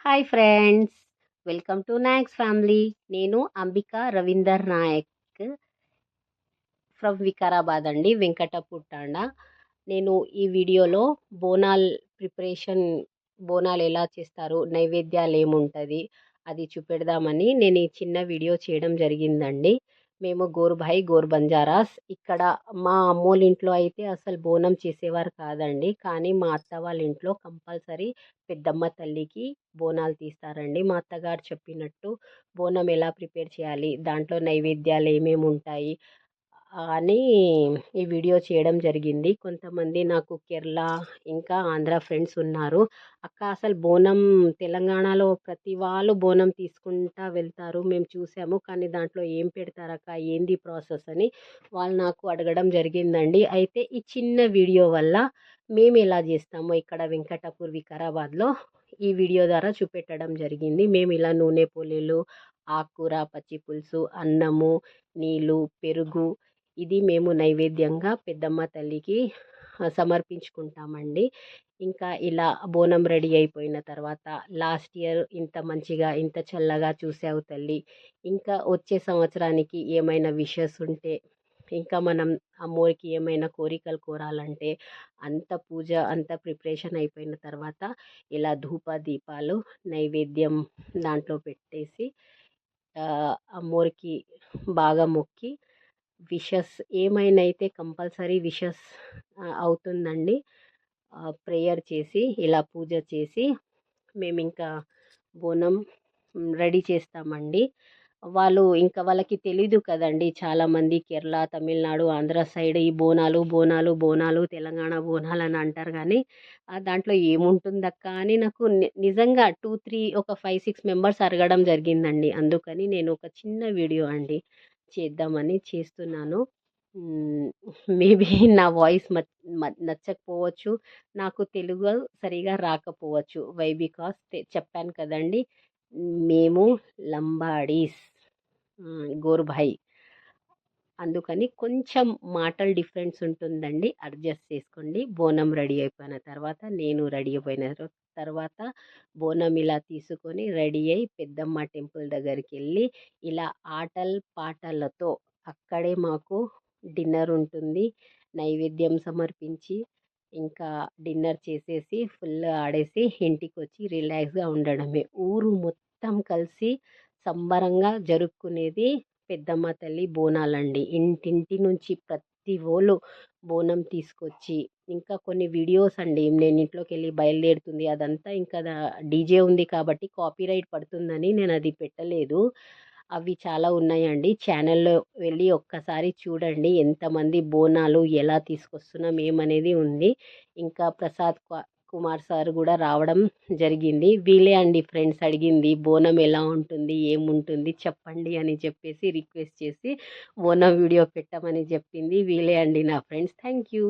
Hi friends, welcome to Nayaks family. నేను Ambika Ravinder Nayak from Vikarabad అండి, వెంకటపూర్ తాండా. నేను ఈ వీడియోలో బోనాల్ ప్రిపరేషన్, బోనాలు ఎలా చేస్తారు, నైవేద్యాలు ఏముంటుంది అది చూపెడదామని నేను ఈ చిన్న వీడియో చేయడం జరిగిందండి. మేము గోరుభాయ్ గోర్ బంజారాస్. ఇక్కడ మా అమ్మోళ్ళ ఇంట్లో అయితే అసలు బోనం చేసేవారు కాదండి, కానీ మా అత్త వాళ్ళ ఇంట్లో కంపల్సరీ పెద్దమ్మ తల్లికి బోనాలు తీస్తారండి. మా అత్తగారు చెప్పినట్టు బోనం ఎలా ప్రిపేర్ చేయాలి, దాంట్లో నైవేద్యాలు ఏమేమి ఉంటాయి అని ఈ వీడియో చేయడం జరిగింది. కొంతమంది నాకు కేరళ ఇంకా ఆంధ్ర ఫ్రెండ్స్ ఉన్నారు. అక్క, అసలు బోనం తెలంగాణలో ప్రతి వాళ్ళు బోనం తీసుకుంటా వెళ్తారు, మేము చూసాము, కానీ దాంట్లో ఏం పెడతారక్క, ఏంది ప్రాసెస్ అని వాళ్ళు నాకు అడగడం జరిగిందండి. అయితే ఈ చిన్న వీడియో వల్ల మేము ఎలా చేస్తామో ఇక్కడ వెంకటపూర్ వికారాబాద్లో ఈ వీడియో ద్వారా చూపెట్టడం జరిగింది. మేము ఇలా నూనె పోలేలు, ఆకుకూర, పచ్చి పులుసు, అన్నము, నీళ్ళు, పెరుగు, ఇది మేము నైవేద్యంగా పెద్దమ్మ తల్లికి సమర్పించుకుంటామండి. ఇంకా ఇలా బోనం రెడీ అయిపోయిన తర్వాత లాస్ట్ ఇయర్ ఇంత మంచిగా ఇంత చల్లగా చూసావు తల్లి, ఇంకా వచ్చే సంవత్సరానికి ఏమైనా విషెస్ ఉంటే, ఇంకా మనం అమ్మోరికి ఏమైనా కోరికలు కోరాలంటే, అంత పూజ అంత ప్రిపరేషన్ అయిపోయిన తర్వాత ఇలా ధూప దీపాలు నైవేద్యం దాంట్లో పెట్టేసి అమ్మోరికి బాగా మొక్కి విషెస్ ఏమైనా అయితే కంపల్సరీ విషెస్ అవుతుందండి. ప్రేయర్ చేసి ఇలా పూజ చేసి మేము ఇంకా బోనం రెడీ చేస్తామండి. వాళ్ళు ఇంకా వాళ్ళకి తెలీదు కదండి, చాలామంది కేరళ, తమిళనాడు, ఆంధ్ర సైడ్ ఈ బోనాలు బోనాలు బోనాలు తెలంగాణ బోనాలు అని అంటారు, కానీ దాంట్లో ఏముంటుందక్క అని నాకు నిజంగా 2-3 ఒక 5-6 మెంబర్స్ అడగడం జరిగిందండి. అందుకని నేను ఒక చిన్న వీడియో అండి చేద్దామని చేస్తున్నాను. మేబీ నా వాయిస్ నచ్చకపోవచ్చు, నాకు తెలుగు సరిగా రాకపోవచ్చు. వై బికాస్ చెప్పాను కదండి, మేము లంబాడీస్, గోరుభాయ్, అందుకని కొంచెం మాటలు డిఫరెన్స్ ఉంటుందండి, అడ్జస్ట్ చేసుకోండి. బోనం రెడీ అయిపోయిన తర్వాత నేను రెడీ అయిపోయిన తర్వాత బోనం ఇలా తీసుకొని రెడీ అయి పెద్దమ్మ టెంపుల్ దగ్గరికి వెళ్ళి ఇలా ఆటల పాటలతో అక్కడే మాకు డిన్నర్ ఉంటుంది. నైవేద్యం సమర్పించి ఇంకా డిన్నర్ చేసేసి ఫుల్ ఆడేసి ఇంటికి వచ్చి రిలాక్స్గా ఉండడమే. ఊరు మొత్తం కలిసి సంబరంగా జరుపుకునేది పెద్దమ్మ తల్లి బోనాలండి. ఇంటింటి నుంచి ప్రతి ఓళ్ళు బోనం తీసుకొచ్చి, ఇంకా కొన్ని వీడియోస్ అండి, నేను ఇంట్లోకి వెళ్ళి బయలుదేరుతుంది అదంతా ఇంకా డీజే ఉంది కాబట్టి కాపీరైట్ పడుతుందని నేను అది పెట్టలేదు. అవి చాలా ఉన్నాయండి, ఛానల్లో వెళ్ళి ఒక్కసారి చూడండి ఎంతమంది బోనాలు ఎలా తీసుకొస్తున్నాం ఏమనేది ఉంది. ఇంకా ప్రసాద్ కుమార్ సార్ కూడా రావడం జరిగింది. వీలే అండి ఫ్రెండ్స్ అడిగింది, బోనం ఎలా ఉంటుంది ఏముంటుంది చెప్పండి అని చెప్పేసి రిక్వెస్ట్ చేసి బోనం వీడియో పెట్టమని చెప్పింది వీలే అండి నా ఫ్రెండ్స్. Thank you.